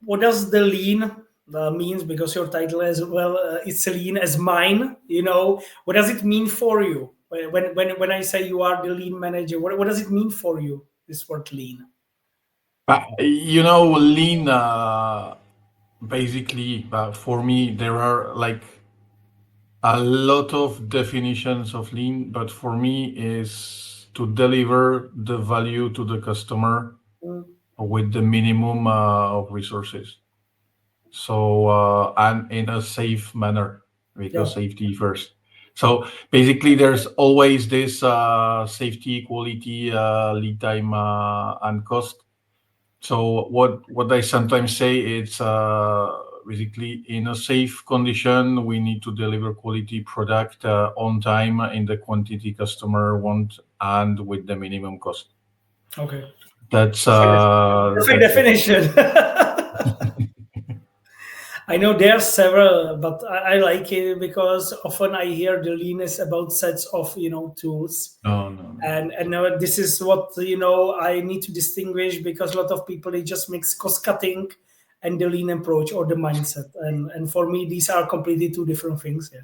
what does the lean means? Because your title as well, it's lean as mine. What does it mean for you? When I say you are the lean manager, what does it mean for you? This word lean. Lean. Basically, for me, there are like a lot of definitions of lean, but for me is to deliver the value to the customer with the minimum of resources. So and in a safe manner, because safety first. So basically, there's always this safety, quality, lead time, and cost. So what I sometimes say, it's basically in a safe condition, we need to deliver quality product on time in the quantity customer want and with the minimum cost. Okay. That's Perfect definition. I know there are several, but I like it because often I hear the lean is about sets of tools. no. And this is what I need to distinguish, because a lot of people, they just mix cost cutting and the lean approach or the mindset, and for me these are completely two different things. Yeah.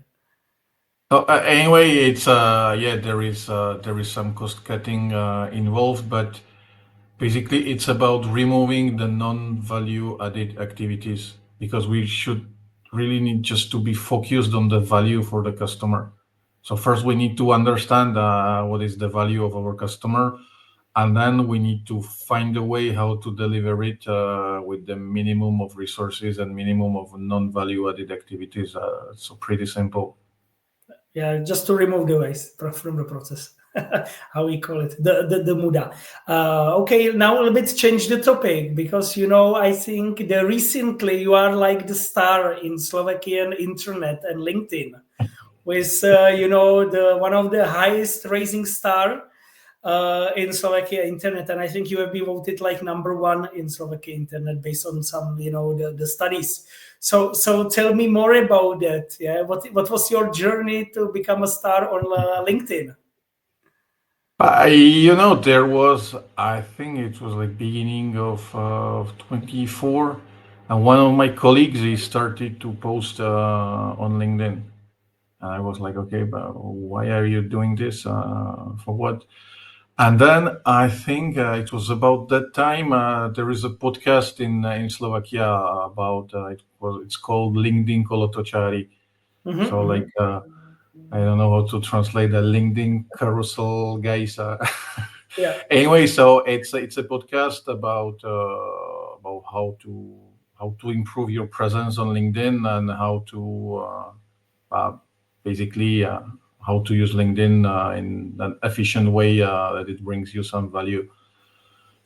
So anyway, it's there is some cost cutting involved, but basically it's about removing the non-value added activities, because we should really need just to be focused on the value for the customer. So first we need to understand what is the value of our customer, and then we need to find a way how to deliver it with the minimum of resources and minimum of non-value added activities. So pretty simple. Yeah, just to remove the waste from the process. How we call it, the muda. Okay, now a little bit change the topic, because I think that recently you are like the star in Slovakian internet and LinkedIn, with the one of the highest raising star in Slovakia internet, and I think you have been voted like #1 in Slovakia internet based on some the studies. So tell me more about that. Yeah, what was your journey to become a star on LinkedIn? There was, I think it was like beginning of 24, and one of my colleagues, he started to post on LinkedIn. And I was like, okay, but why are you doing this? For what? And then I think it was about that time. There is a podcast in Slovakia about it's called LinkedIn Kolotočári. So like I don't know how to translate the LinkedIn carousel guys. Yeah. Anyway, so it's a podcast about how to improve your presence on LinkedIn, and how to basically how to use LinkedIn in an efficient way that it brings you some value.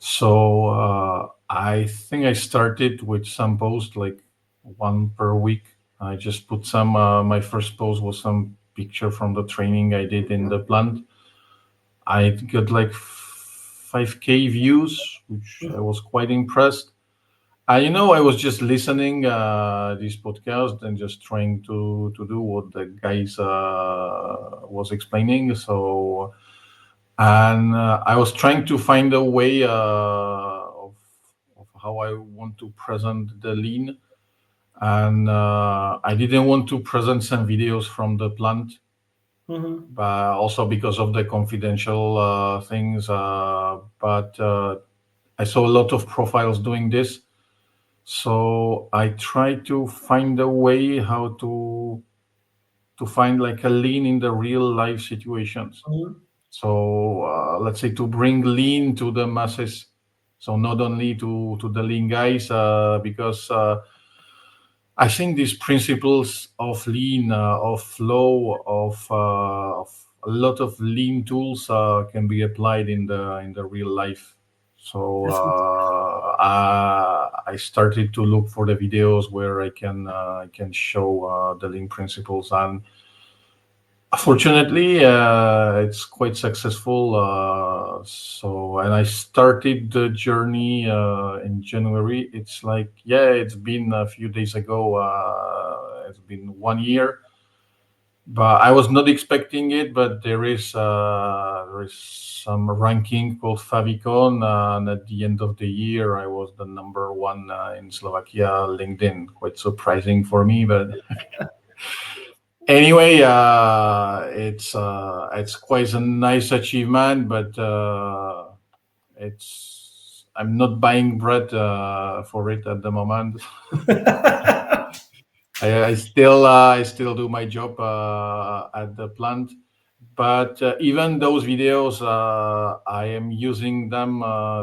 So I think I started with some posts, like one per week. I just put some. My first post was some picture from the training I did in the plant. I got like 5K views, which I was quite impressed. I was just listening this podcast and just trying to do what the guys was explaining. So, and I was trying to find a way of how I want to present the lean, and I didn't want to present some videos from the plant, but also because of the confidential things. But I saw a lot of profiles doing this. So I try to find a way how to find like a lean in the real life situations. So let's say to bring lean to the masses. So not only to the lean guys, because I think these principles of lean, of flow, of a lot of lean tools can be applied in the real life. So I started to look for the videos where I can show the lean principles, and fortunately it's quite successful. And I started the journey in January. It's like, yeah, it's been a few days ago. It's been 1 year. but I was not expecting it. But there is some ranking called Favicon, and at the end of the year, I was the number one in Slovakia LinkedIn. Quite surprising for me, but anyway, it's quite a nice achievement. But I'm not buying bread for it at the moment. I still do my job at the plant, but even those videos, I am using them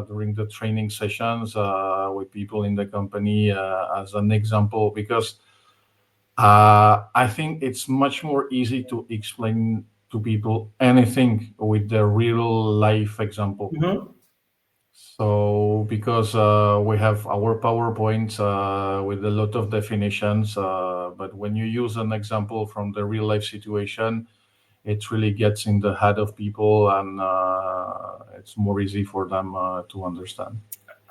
during the training sessions with people in the company as an example, because I think it's much more easy to explain to people anything with the real life example. Mhm. So because we have our PowerPoints with a lot of definitions, but when you use an example from the real life situation, it really gets in the head of people, and it's more easy for them to understand.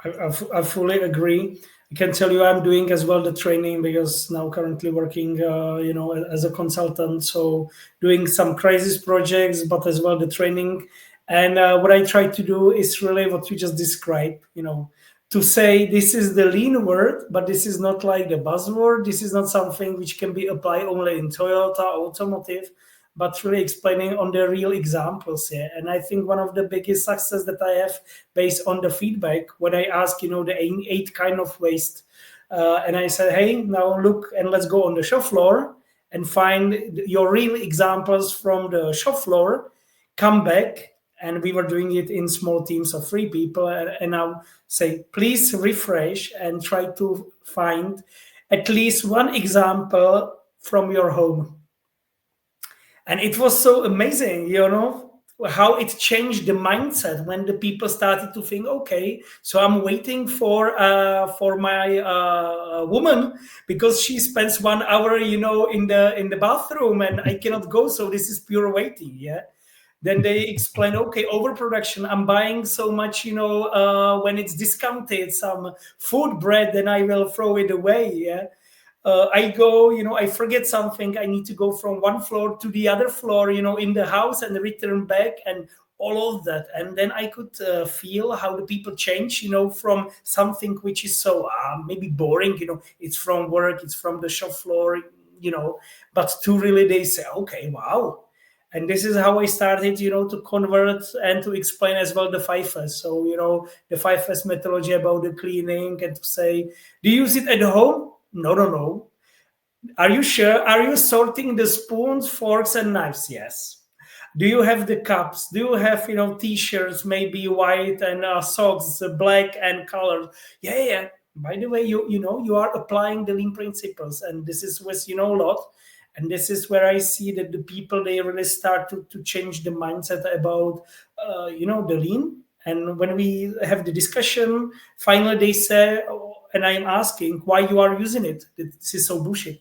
I fully agree. I can tell you I'm doing as well the training because now currently working, as a consultant. So doing some crisis projects, but as well the training. And what I try to do is really what you just described, to say this is the lean word, but this is not like the buzzword. This is not something which can be applied only in Toyota automotive, but really explaining on the real examples here. And I think one of the biggest success that I have based on the feedback when I ask, the eight kind of waste, and I said, hey, now look and let's go on the shop floor and find your real examples from the shop floor. Come back. And we were doing it in small teams of 3 people. And now say, please refresh and try to find at least one example from your home. And it was so amazing, how it changed the mindset when the people started to think, okay, so I'm waiting for my woman because she spends 1 hour, in the bathroom, and I cannot go, so this is pure waiting. Yeah. Then they explain, okay, overproduction, I'm buying so much, when it's discounted, some food bread, then I will throw it away. Yeah. I go, I forget something. I need to go from one floor to the other floor, in the house, and return back, and all of that. And then I could feel how the people change, from something which is so maybe boring, it's from work, it's from the shop floor, but to really they say, okay, wow. And this is how I started, to convert and to explain as well the 5S. So, the 5S methodology about the cleaning, and to say, do you use it at home? No, no, no. Are you sure? Are you sorting the spoons, forks, and knives? Yes. Do you have the cups? Do you have, t-shirts, maybe white, and socks, black and colored? Yeah, yeah. By the way, you are applying the lean principles, and this is with, a lot. And this is where I see that the people, they really start to change the mindset about, the lean. And when we have the discussion, finally they say, oh, and I'm asking why you are using it. This is so bullshit,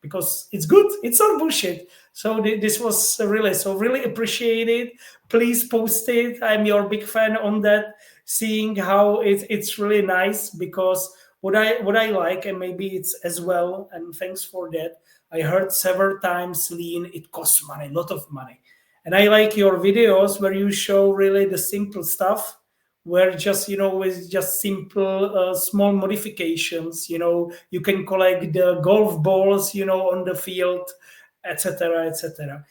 because it's good. It's not bullshit. So this was really appreciated. Please post it. I'm your big fan on that. Seeing how it's really nice, because what I like, and maybe it's as well. And thanks for that. I heard several times lean. It costs money, a lot of money. And I like your videos where you show really the simple stuff, where just with just simple small modifications, you can collect the golf balls, on the field, etc., etc.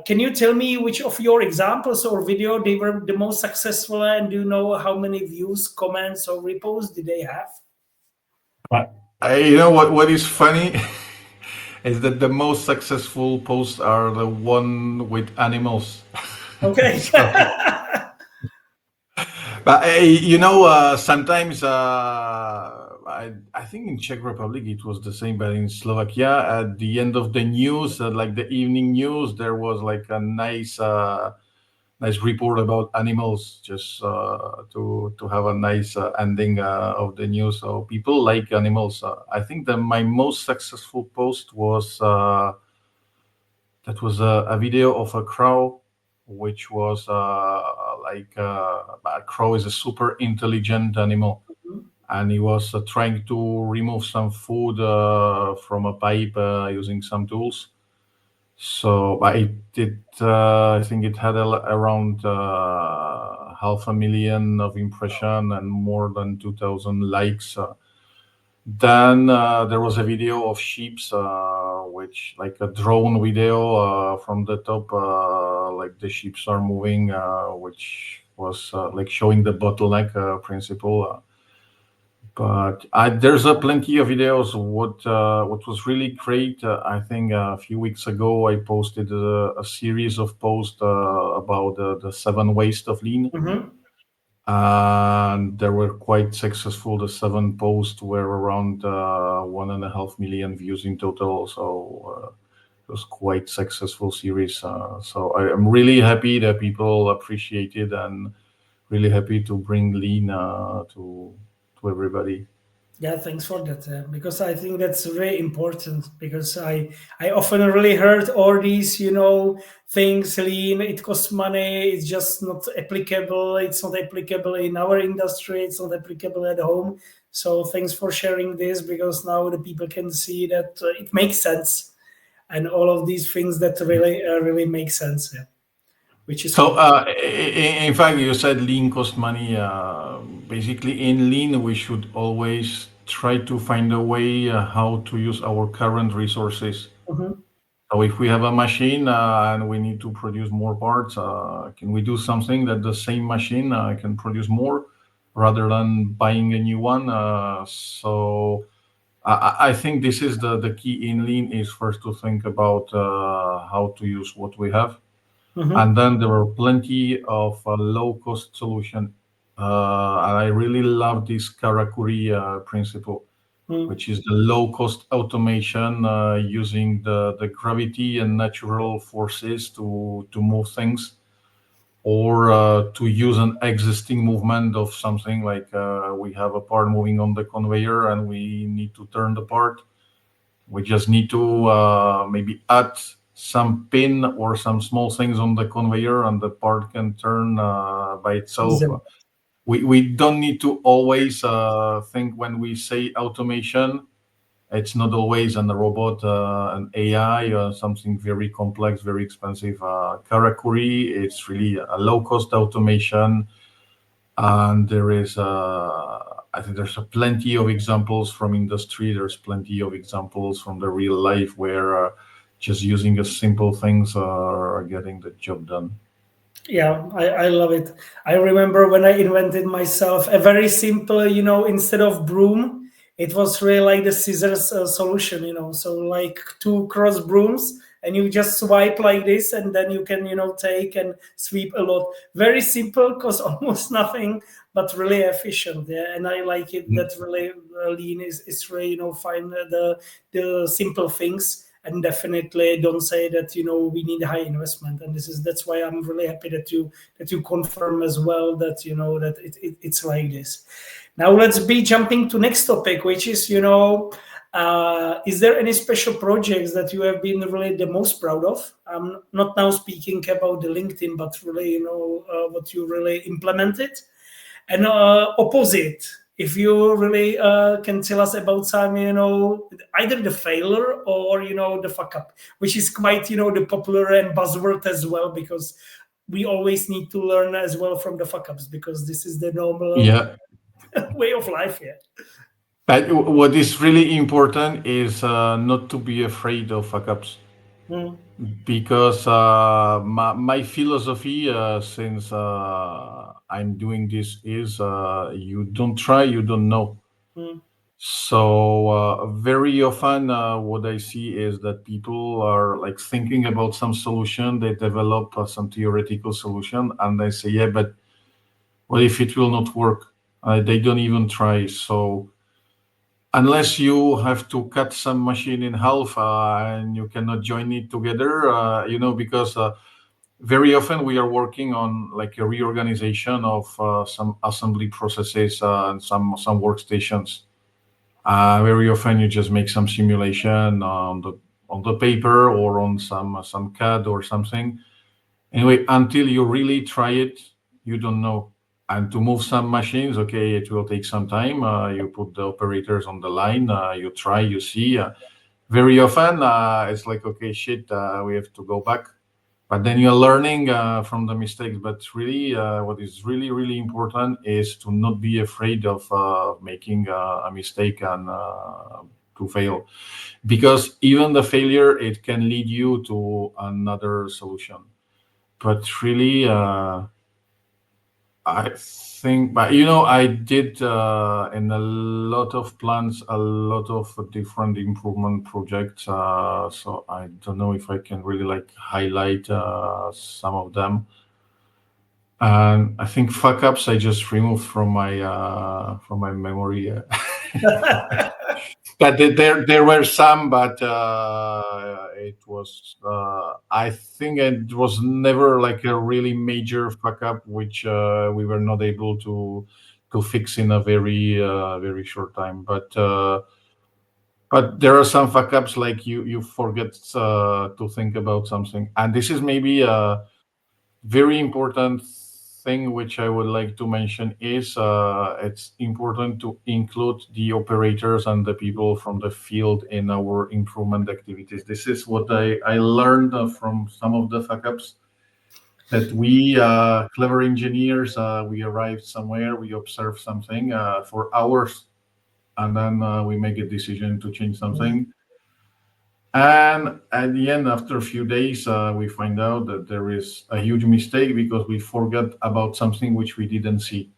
Can you tell me which of your examples or video they were the most successful, and do you know how many views, comments, or reposts did they have? You know what is funny is that the most successful posts are the one with animals. Okay. So, but sometimes I think in Czech Republic it was the same, but in Slovakia at the end of the news, like the evening news, there was like a nice report about animals, just to have a nice ending of the news. So people like animals. I think that my most successful post was a video of a crow, which was a crow is a super intelligent animal, and he was trying to remove some food from a pipe using some tools. So I think it had around 500,000 of impression and more than 2,000 likes. Then there was a video of sheeps, which like a drone video from the top, like the sheeps are moving, which was like showing the bottleneck principle. But there's plenty of videos. What was really great, I think a few weeks ago I posted a series of posts about the 7 ways of lean, Mm-hmm. and they were quite successful. The 7 posts were around 1.5 million views in total, so it was quite successful series. So I'm really happy that people appreciate it, and really happy to bring lean to everybody. Yeah, thanks for that. Because I think that's very important. Because I often really heard all these, things lean. It costs money. It's just not applicable. It's not applicable in our industry. It's not applicable at home. So thanks for sharing this, because now the people can see that it makes sense, and all of these things that really make sense. Yeah, which is So, cool. in fact, you said lean cost money. Basically, in lean, we should always try to find a way how to use our current resources. Mhm. So, if we have a machine and we need to produce more parts, can we do something that the same machine can produce more rather than buying a new one? So, I think this is the key in lean is first to think about how to use what we have, and Mhm. then there were plenty of low cost solution. And I really love this karakuri principle, Mhm. which is the low cost automation using the gravity and natural forces to move things, or to use an existing movement of something like we have a part moving on the conveyor and we need to turn the part. We just need to maybe add some pin or some small things on the conveyor, and the part can turn by itself. Easily. We don't need to always think when we say automation. It's not always an robot, an AI, something very complex, very expensive. Karakuri, it's really a low cost automation, and there is I think there's plenty of examples from industry. There's plenty of examples from the real life where just using a simple things are getting the job done. Yeah, I love it. I remember when I invented myself a very simple, instead of broom, it was really like the scissors solution, So like two cross brooms, and you just swipe like this, and then you can, take and sweep a lot. Very simple, costs almost nothing, but really efficient. Yeah, and I like it. That really lean is really, find the simple things, and definitely don't say that we need a high investment. And that's why I'm really happy that you confirm as well that that it's like this. Now let's be jumping to next topic, which is is there any special projects that you have been really the most proud of? I'm not now speaking about the LinkedIn, but really what you really implemented. And opposite, if you really can tell us about some, either the failure or the fuck up, which is quite the popular and buzzword as well, because we always need to learn as well from the fuck ups, because this is the normal Yeah, way of life here. but what is really important is not to be afraid of fuck ups, Mm, because my philosophy since I'm doing this is you don't try, you don't know. mm, So very often, what I see is that people are like thinking about some solution. They develop some theoretical solution, and they say, "Yeah, but what if it will not work?" They don't even try. So unless you have to cut some machine in half and you cannot join it together, because very often we are working on like a reorganization of some assembly processes and some workstations. Very often you just make some simulation on the paper or on some CAD or something. Anyway, until you really try it, you don't know. And to move some machines, okay, it will take some time. You put the operators on the line, you try, you see. very often it's like, okay, shit, we have to go back. But then you're learning from the mistakes. But really, what is really, really important is to not be afraid of making a mistake and to fail, because even the failure, it can lead you to another solution. But really, I think, but I did in a lot of plants, a lot of different improvement projects. So I don't know if I can really like highlight some of them. And I think fuck ups I just removed from my memory. But there were some, but it was I think it was never like a really major fuck up, which we were not able to fix in a very short time. But there are some fuck ups, like you forget to think about something, and this is maybe a very important thing which I would like to mention is it's important to include the operators and the people from the field in our improvement activities. This is what I learned from some of the fuck ups, that we clever engineers, we arrive somewhere, we observe something for hours, and then we make a decision to change something. And at the end, after a few days, we find out that there is a huge mistake because we forgot about something which we didn't see.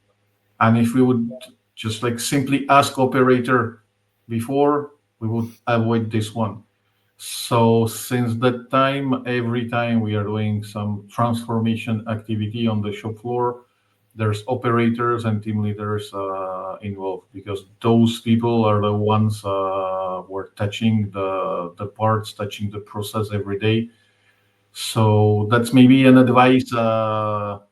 And if we would just like simply ask operator before, we would avoid this one. So since that time, every time we are doing some transformation activity on the shop floor, there's operators and team leaders involved, because those people are the ones who are touching the parts, touching the process every day. So that's maybe an advice for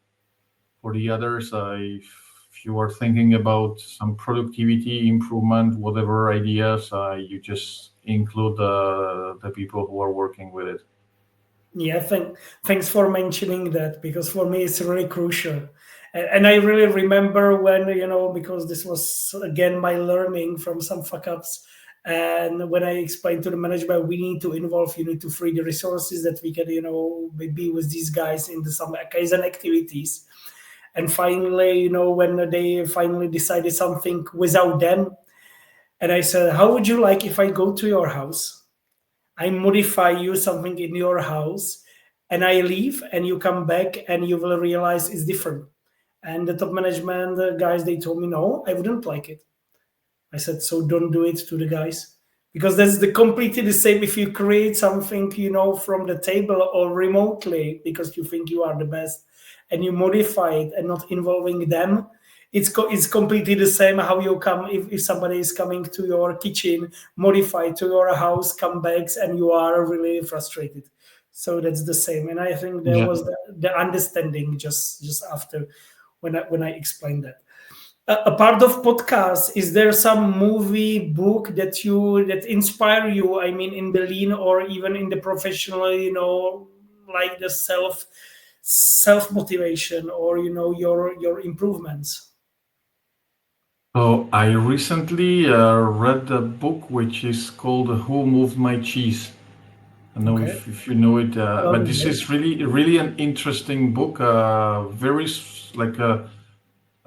the others. If you are thinking about some productivity improvement, whatever ideas, you just include the people who are working with it. Yeah, thanks for mentioning that, because for me it's really crucial. And I really remember when, because this was again my learning from some fuck ups. And when I explained to the management, we need to involve, you need to free the resources that we can, be with these guys in some Kaizen activities. And finally, when they finally decided something without them, and I said, how would you like if I go to your house, I modify you something in your house, and I leave, and you come back, and you will realize it's different. And the top management guys, they told me, no, I wouldn't like it. I said, so don't do it to the guys, because that's the completely the same if you create something, from the table or remotely because you think you are the best, and you modify it and not involving them. It's completely the same how you come if somebody is coming to your kitchen, modify to your house, come back, and you are really frustrated. So that's the same, and I think there Yeah. was the understanding just after when I explained that. A part of podcast, is there some movie book that inspire you, I mean, in Berlin or even in the professional, like the self motivation, or your improvements? So I recently read a book which is called "Who Moved My Cheese." I don't know Okay. if you know it, but this No. is really an interesting book. Like a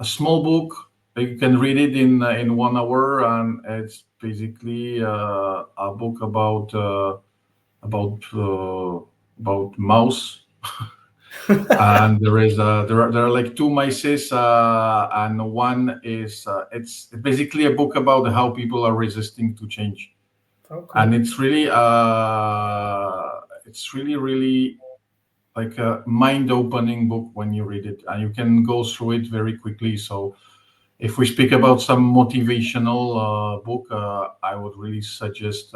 small book. You can read it in 1 hour, and it's basically a book about about mouse. And there are like two mices, and one is it's basically a book about how people are resisting to change, and Okay. it's really like a mind-opening book when you read it, and you can go through it very quickly. So if we speak about some motivational book, I would really suggest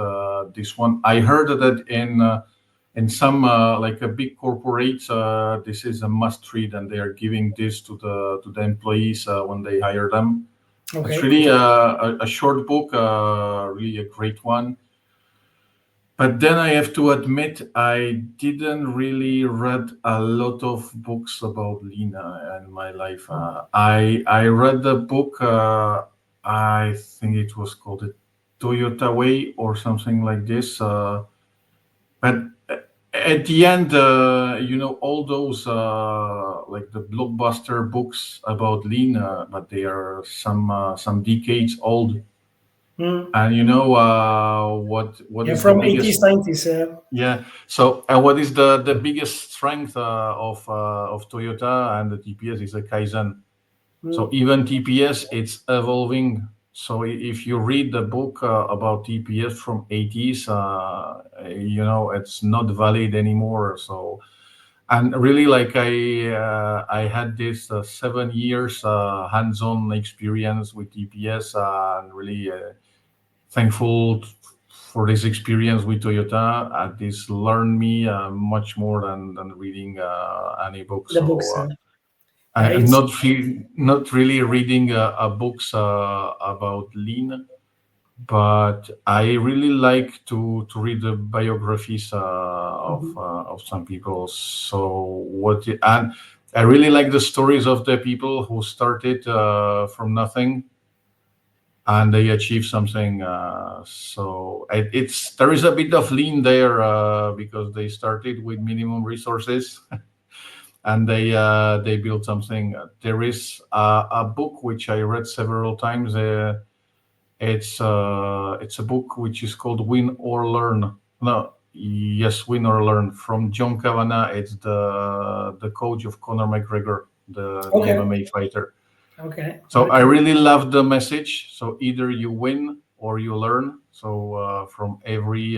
this one. I heard that in some like a big corporates, this is a must read, and they are giving this to the employees when they hire them. It's Okay, really cool. a short book, really a great one. But then I have to admit, I didn't really read a lot of books about Lean in my life. I read the book. I think it was called. Toyota way or something like this. But at the end, all those like the blockbuster books about lean, but they are some decades old. And what is the From 80s, biggest? 90s. Yeah. So, and what is the biggest strength of Toyota and the TPS is the Kaizen. So even TPS, it's evolving. So if you read the book about TPS from 80s, it's not valid anymore. So, and really, like I had this 7 years hands-on experience with TPS, and really thankful for this experience with Toyota. This learned me much more than reading any book. The books. So. I'm It's not really reading books about lean, but I really like to read the biographies of some people. So and I really like the stories of the people who started from nothing and they achieve something. So there is a bit of lean there because they started with minimum resources. And they built something. There is a book which I read several times. It's a book which is called Win or Learn. No, yes, Win or Learn from John Kavanagh. It's the coach of Conor McGregor, the MMA fighter. Okay. So I really love the message. So either you win or you learn. So from every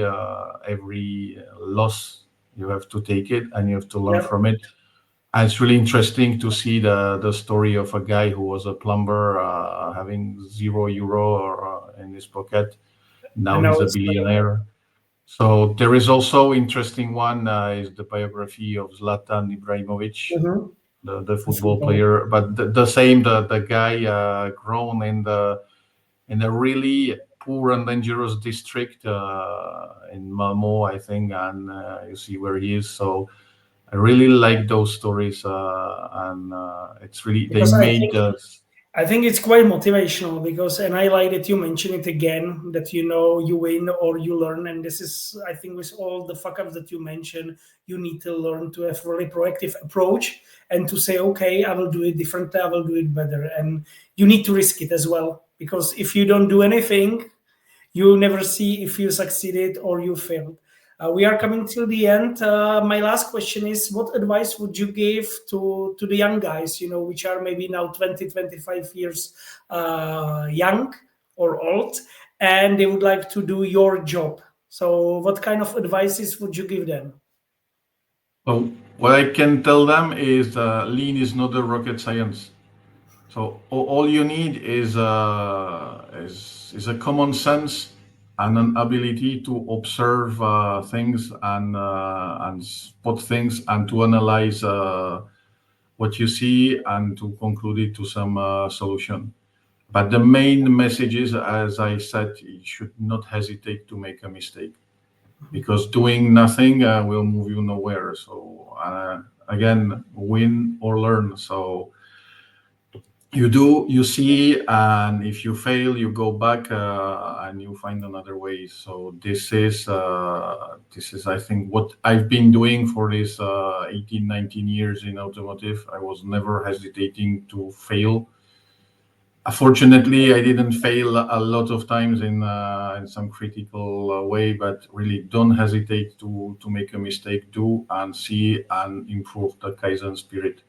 loss, you have to take it and you have to learn from it. And it's really interesting to see the story of a guy who was a plumber having €0 in his pocket. Now he's a billionaire. So there is also interesting one is the biography of Zlatan Ibrahimovic, the football player. But the same, the guy grown in a really poor and dangerous district in Malmo, I think, and you see where he is. So I really like those stories, and it's really because they made us. I think it's quite motivational because, and I like that you mention it again, that you win or you learn. And this is, I think, with all the fuck ups that you mentioned, you need to learn to have really proactive approach and to say, okay, I will do it differently, I will do it better. And you need to risk it as well, because if you don't do anything, you never see if you succeeded or you failed. We are coming till the end. My last question is, what advice would you give to the young guys, which are maybe now 20, 25 years young or old, and they would like to do your job? So what kind of advices would you give them? Well, what I can tell them is lean is not a rocket science. So all you need is a common sense and an ability to observe things and spot things and to analyze what you see and to conclude it to some solution. But the main message is, as I said, you should not hesitate to make a mistake, because doing nothing will move you nowhere. So again, win or learn. So you see, and if you fail, you go back and you find another way. So this is I think what I've been doing for this 18, 19 years in automotive. I was never hesitating to fail. Fortunately, I didn't fail a lot of times in some critical way, but really don't hesitate to make a mistake, do and see and improve the Kaizen spirit.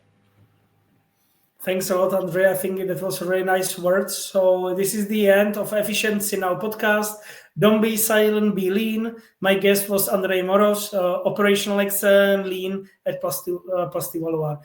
Thanks a lot, Andrea. I think that was very nice words. So this is the end of Efficiency Now podcast. Don't be silent, be lean. My guest was Andrej Morocz, operational excellence lean at Plastivaloire.